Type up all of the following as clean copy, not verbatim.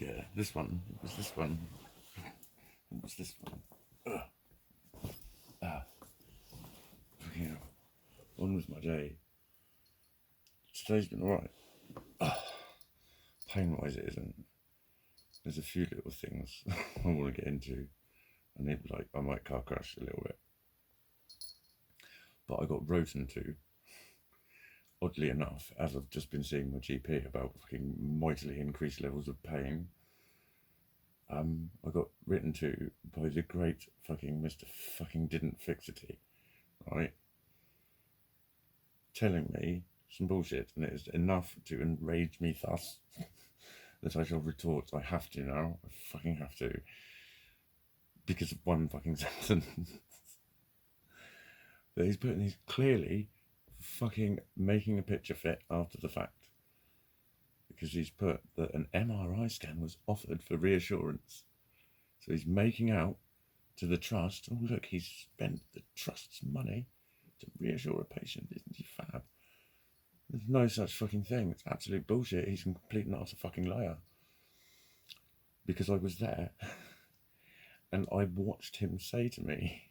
Yeah, this one. It was this one. It was this one. Fucking hell. On was my day. Today's been alright. Pain-wise it isn't. There's a few little things I want to get into. I might car crash a little bit. But I got written to, oddly enough, as I've just been seeing my GP about fucking mightily increased levels of pain. I got written to by the great fucking Mr. fucking didn't fixity, right? Telling me some bullshit, and it is enough to enrage me thus that I shall retort. I have to now. I fucking have to. Because of one fucking sentence. But he's clearly fucking making a picture fit after the fact. Because he's put that an MRI scan was offered for reassurance. So he's making out to the trust, oh look, he's spent the trust's money to reassure a patient. Isn't he fab? There's no such fucking thing. It's absolute bullshit. He's a complete and utter fucking liar. Because I was there and I watched him say to me,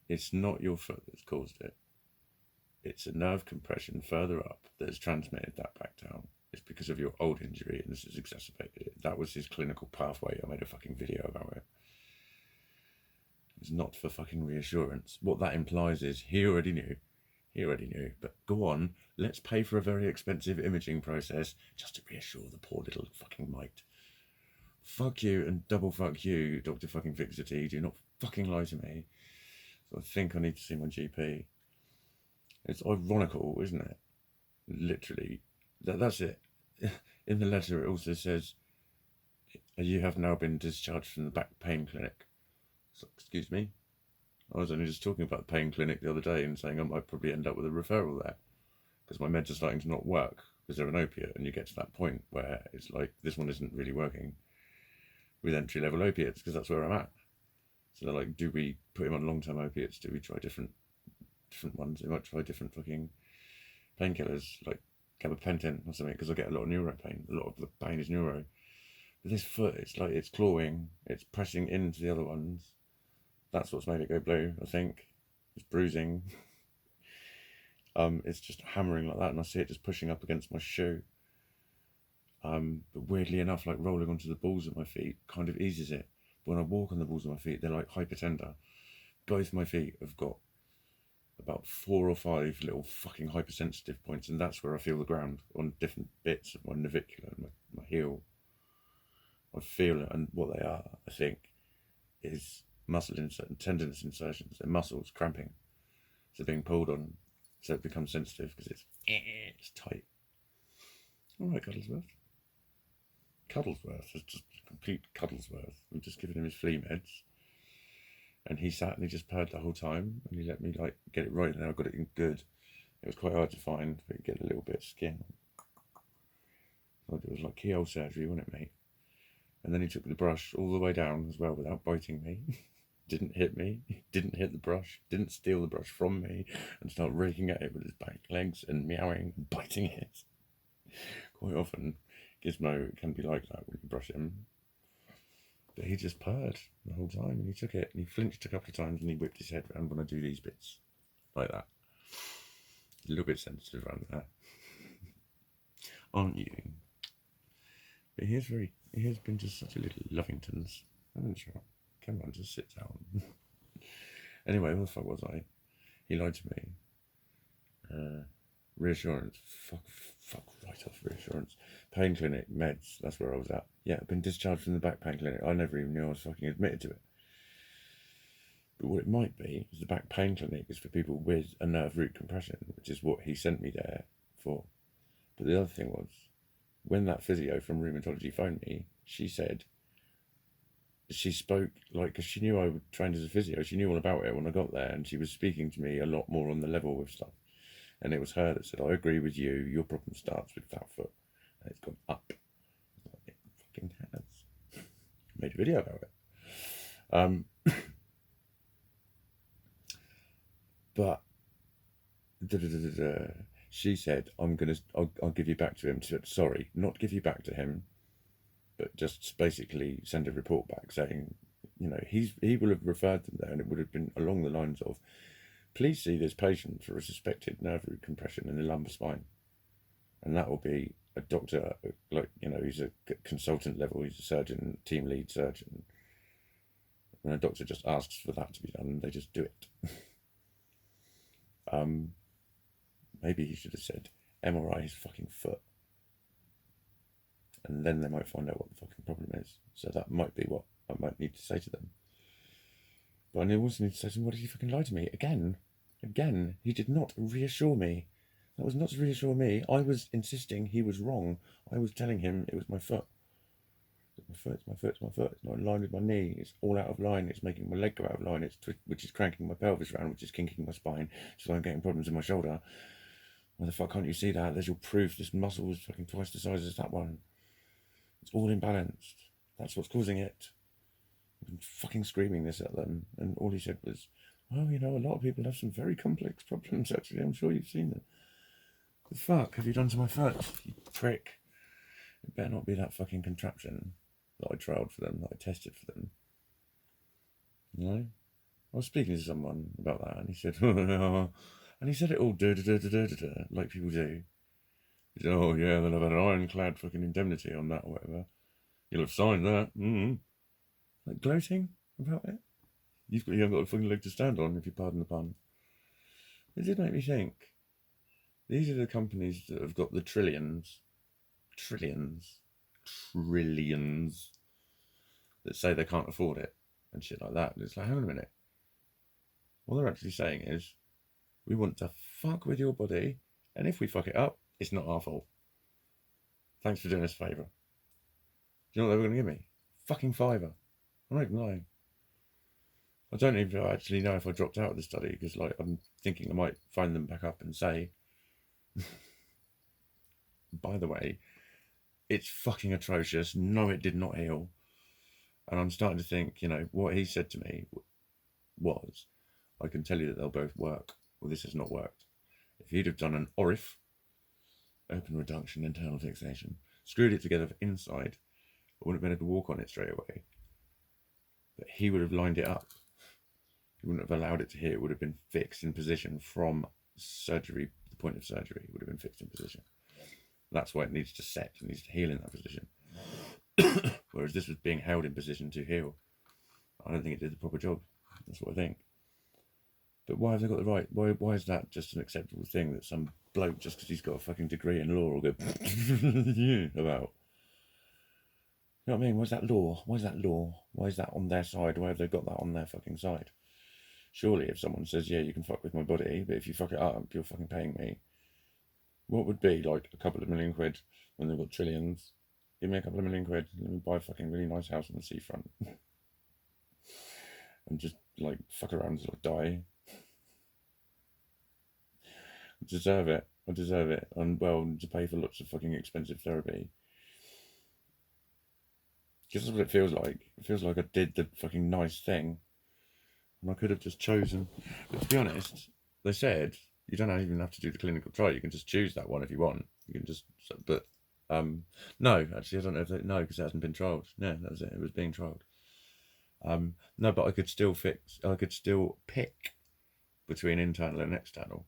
it's not your foot that's caused it. It's a nerve compression further up that has transmitted that back down. It's because of your old injury and this has exacerbated it. That was his clinical pathway. I made a fucking video about it. It's not for fucking reassurance. What that implies is he already knew. He already knew. But go on, let's pay for a very expensive imaging process just to reassure the poor little fucking mite. Fuck you and double fuck you, Dr. fucking Fixity. Do not fucking lie to me. So I think I need to see my GP. It's ironical, isn't it? Literally. That's it. In the letter it also says, you have now been discharged from the back pain clinic. So, excuse me? I was only just talking about the pain clinic the other day and saying I might probably end up with a referral there. Because my meds are starting to not work because they're an opiate, and you get to that point where it's like, this one isn't really working with entry-level opiates, because that's where I'm at. So they're like, do we put him on long-term opiates? Do we try different ones? We might try different fucking painkillers, like gabapentin or something, because I get a lot of neuro pain. A lot of the pain is neuro. But this foot, it's like it's clawing, it's pressing into the other ones. That's what's made it go blue, I think. It's bruising. It's just hammering like that, and I see it just pushing up against my shoe. But weirdly enough, like rolling onto the balls of my feet kind of eases it. But when I walk on the balls of my feet, they're like hypertender. Both my feet have got about 4 or 5 little fucking hypersensitive points, and that's where I feel the ground on different bits of my navicular and my heel. I feel it, and what they are, I think, is muscle insert, tendinous insertions. They're muscles cramping, so being pulled on, so it becomes sensitive because it's tight. All right, Cuddlesworth is just complete Cuddlesworth. We've just given him his flea meds, and he sat and he just purred the whole time, and he let me like get it right, and I got it in good. It was quite hard to find, but you get a little bit of skin. It was like keyhole surgery, wasn't it, mate? And then he took the brush all the way down as well without biting me. Didn't hit me, didn't hit the brush, didn't steal the brush from me and start raking at it with his back legs and meowing and biting it. Quite often, Gizmo can be like that when you brush him. But he just purred the whole time, and he took it, and he flinched a couple of times, and he whipped his head around when I do these bits. Like that. A little bit sensitive around that. Aren't you? But he has been just such a little Lovingtons, haven't you? Come on, just sit down. Anyway, what the fuck was I? He lied to me. Reassurance. Fuck right off reassurance. Pain clinic, meds, that's where I was at. Yeah, I've been discharged from the back pain clinic. I never even knew I was fucking admitted to it. But what it might be is the back pain clinic is for people with a nerve root compression, which is what he sent me there for. But the other thing was, when that physio from rheumatology phoned me, she said, she spoke, like, because she knew I was trained as a physio, she knew all about it when I got there, and she was speaking to me a lot more on the level with stuff. And it was her that said, I agree with you, your problem starts with that foot, and it's gone up. It fucking has. Made a video about it. But she said, I'll give you back to him. Sorry, not give you back to him. but just basically send a report back saying, he will have referred them there, and it would have been along the lines of, please see this patient for a suspected nerve root compression in the lumbar spine. And that will be a doctor, he's a consultant level, he's a surgeon, team lead surgeon. When a doctor just asks for that to be done, they just do it. Maybe he should have said, MRI his fucking foot. And then they might find out what the fucking problem is. So that might be what I might need to say to them. But I also need to say to them, what did he fucking lie to me? Again, he did not reassure me. That was not to reassure me. I was insisting he was wrong. I was telling him it was my foot. It's my foot. It's not in line with my knee. It's all out of line. It's making my leg go out of line. Which is cranking my pelvis around, which is kinking my spine. So I'm getting problems in my shoulder. Why the fuck can't you see that? There's your proof. This muscle is fucking twice the size as that one. It's all imbalanced. That's what's causing it. I've been fucking screaming this at them, and all he said was, well, a lot of people have some very complex problems, actually. I'm sure you've seen them. What the fuck have you done to my foot, you prick? It better not be that fucking contraption that I trialled for them, that I tested for them. I was speaking to someone about that, and he said, and he said it all like people do. He said, oh yeah, they'll have an ironclad fucking indemnity on that or whatever. You'll have signed that. Like gloating about it. You haven't got a fucking leg to stand on, if you pardon the pun. It did make me think. These are the companies that have got the trillions that say they can't afford it and shit like that. And it's like, hang on a minute. What they're actually saying is, we want to fuck with your body, and if we fuck it up, it's not our fault. Thanks for doing us a favour. Do you know what they were going to give me? Fucking $5. I'm not even lying. I don't even actually know if I dropped out of the study, because I'm thinking I might phone them back up and say, by the way, it's fucking atrocious. No, it did not heal. And I'm starting to think, what he said to me was, I can tell you that they'll both work. Well, this has not worked. If he'd have done an ORIF, open reduction, internal fixation, screwed it together inside, I wouldn't have been able to walk on it straight away. But he would have lined it up. He wouldn't have allowed it to heal. It would have been fixed in position from surgery, the point of surgery. It would have been fixed in position. That's why it needs to set. It needs to heal in that position. Whereas this was being held in position to heal. I don't think it did the proper job. That's what I think. But why have they got the right? Why is that just an acceptable thing that some bloke, just because he's got a fucking degree in law, will go about? You know what I mean? Where's that law? Why is that on their side? Why have they got that on their fucking side? Surely if someone says, yeah, you can fuck with my body, but if you fuck it up, you're fucking paying me. What would be like a couple of million quid when they've got trillions? Give me a couple of million quid, let me buy a fucking really nice house on the seafront. And just fuck around until I die. I deserve it. And to pay for lots of fucking expensive therapy. Because that's what it feels like. It feels like I did the fucking nice thing. And I could have just chosen. But to be honest, they said you don't even have to do the clinical trial. You can just choose that one if you want. You can just, but no, actually, I don't know if no, because it hasn't been trialled. No, that was it. It was being trialled. No, but I could still pick between internal and external.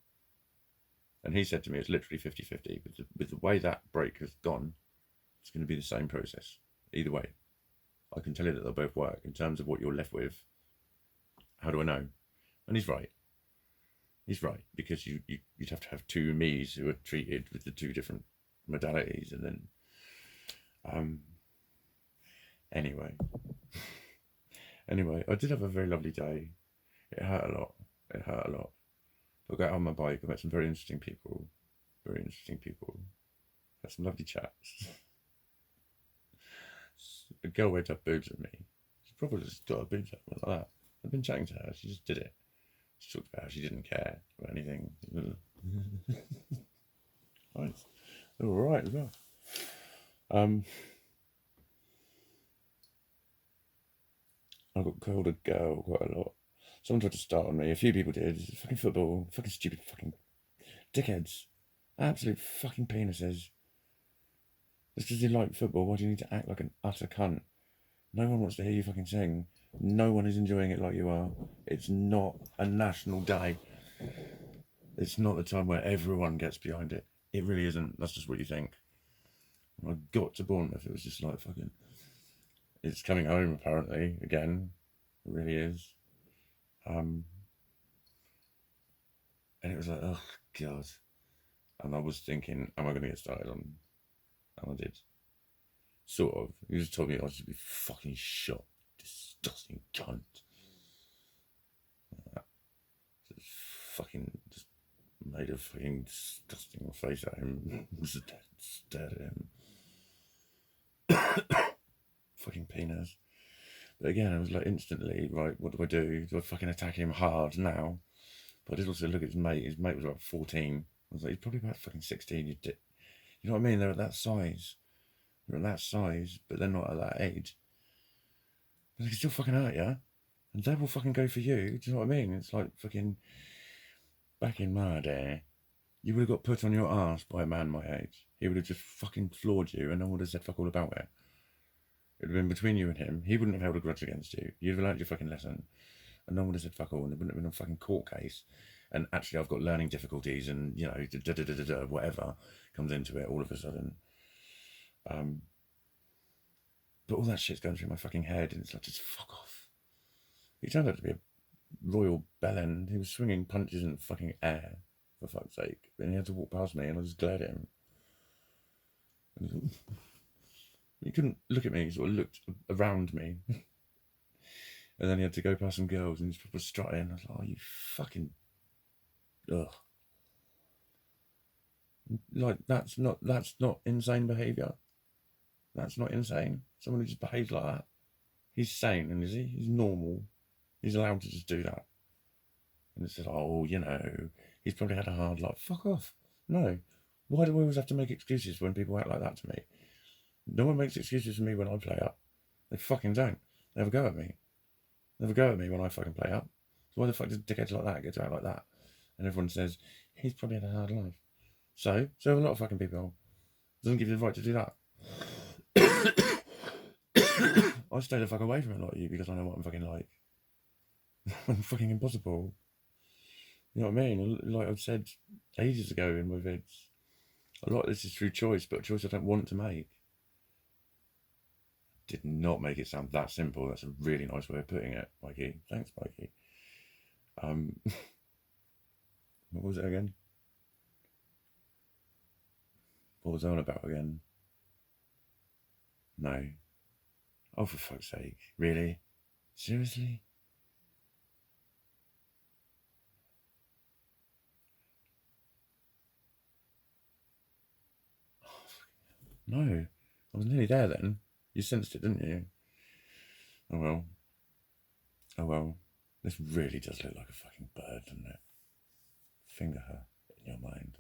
And he said to me, it's literally 50-50. With the way that break has gone, it's going to be the same process. Either way, I can tell you that they'll both work. In terms of what you're left with, how do I know? And he's right. Because you'd have to have two me's who are treated with the two different modalities, and then anyway, I did have a very lovely day. It hurt a lot. I got on my bike. I met some very interesting people. Had some lovely chats. A girl went up boobs at me. She probably just got her boobs up like that. I've been chatting to her. She just did it. She talked about how she didn't care about anything. Nice. They were alright as well. I got called a girl quite a lot. Someone tried to start on me. A few people did. Fucking football. Fucking stupid fucking dickheads. Absolute fucking penises. Just because you like football, why do you need to act like an utter cunt? No one wants to hear you fucking sing. No one is enjoying it like you are. It's not a national day. It's not the time where everyone gets behind it. It really isn't. That's just what you think. When I got to Bournemouth, it was just like fucking. It's coming home apparently again. It really is. And it was like, oh god. And I was thinking, am I going to get started on? And I did. Sort of. He just told me I should be fucking shot. Disgusting cunt. Just fucking just made a fucking disgusting face at him. Just stared at him. Fucking penis. But again, I was like instantly, right, what do I do? Do I fucking attack him hard now? But I did also look at his mate. His mate was about 14. I was like, he's probably about fucking 16. You know what I mean? They're at that size. They're at that size, but they're not at that age. But they can still fucking hurt you. And they will fucking go for you. Do you know what I mean? It's like fucking back in my day, you would have got put on your ass by a man my age. He would have just fucking floored you and no one would have said fuck all about it. It would have been between you and him. He wouldn't have held a grudge against you. You'd have learned your fucking lesson. And no one would have said fuck all, and there wouldn't have been a fucking court case. And actually, I've got learning difficulties, and you know, whatever comes into it all of a sudden. But all that shit's going through my fucking head, and it's like, just fuck off. He turned out to be a royal bellend. He was swinging punches in the fucking air, for fuck's sake. And he had to walk past me, and I just glared at him. He couldn't look at me, he sort of looked around me. And then he had to go past some girls, and he was strutting. I was like, oh, you fucking... Ugh. Like, that's not insane behaviour. That's not insane. Someone who just behaves like that. He's sane, and is he? He's normal. He's allowed to just do that. And it's just, oh, you know, he's probably had a hard life. Fuck off. No. Why do we always have to make excuses when people act like that to me? No one makes excuses for me when I play up. They fucking don't. They have a go at me. They have a go at me when I fucking play up. So why the fuck does dickheads like that get to act like that? And everyone says, he's probably had a hard life. So have a lot of fucking people. Doesn't give you the right to do that. I stay the fuck away from a lot of you because I know what I'm fucking like. I'm fucking impossible. You know what I mean? Like I've said ages ago in my vids, a lot of this is through choice, but a choice I don't want to make. Did not make it sound that simple. That's a really nice way of putting it, Mikey. Thanks, Mikey. What was it again? What was I on about again? No. Oh, for fuck's sake. Really? Seriously? No. I was nearly there then. You sensed it, didn't you? Oh well. Oh well. This really does look like a fucking bird, doesn't it? Finger her in your mind.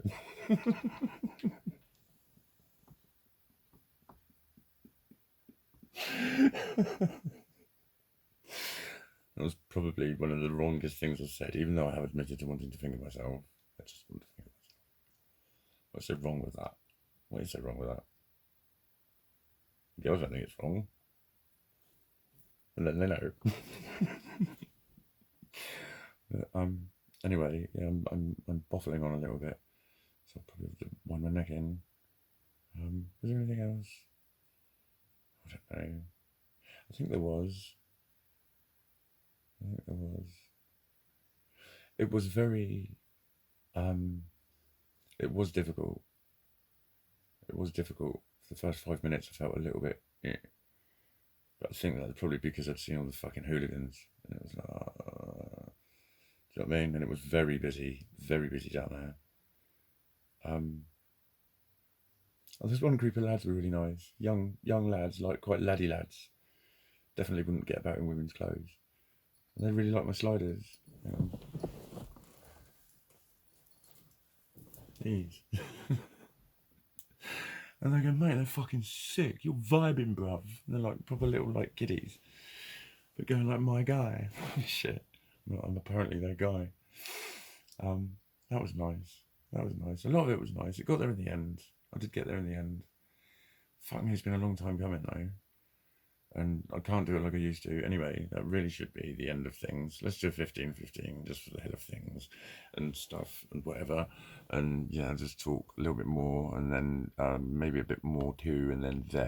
That was probably one of the wrongest things I've said, even though I have admitted to wanting to finger myself. I just want to finger myself. What's so wrong with that? What is so wrong with that? Girls don't think it's wrong. And then they know. But, anyway, yeah, I'm boffling on a little bit. So I'll probably have to wind my neck in. Was there anything else? I don't know. I think there was. It was very... it was difficult. It was difficult. For the first 5 minutes I felt a little bit... But I think that's probably because I'd seen all the fucking hooligans. And it was like... do you know what I mean? And it was very busy down there. There's one group of lads who were really nice. Young lads, like quite laddie lads. Definitely wouldn't get about in women's clothes. And they really liked my sliders. These. And they go, mate, they're fucking sick. You're vibing, bruv. And they're like proper little like kiddies. But going like, my guy. Shit. Well, I'm apparently their guy. That was nice. A lot of it was nice. It got there in the end. I did get there in the end. fuck me, it's been a long time coming though. And I can't do it like I used to. Anyway, that really should be the end of things. Let's do 15-15 just for the hell of things and stuff and whatever. And yeah, just talk a little bit more and then maybe a bit more too, and then there.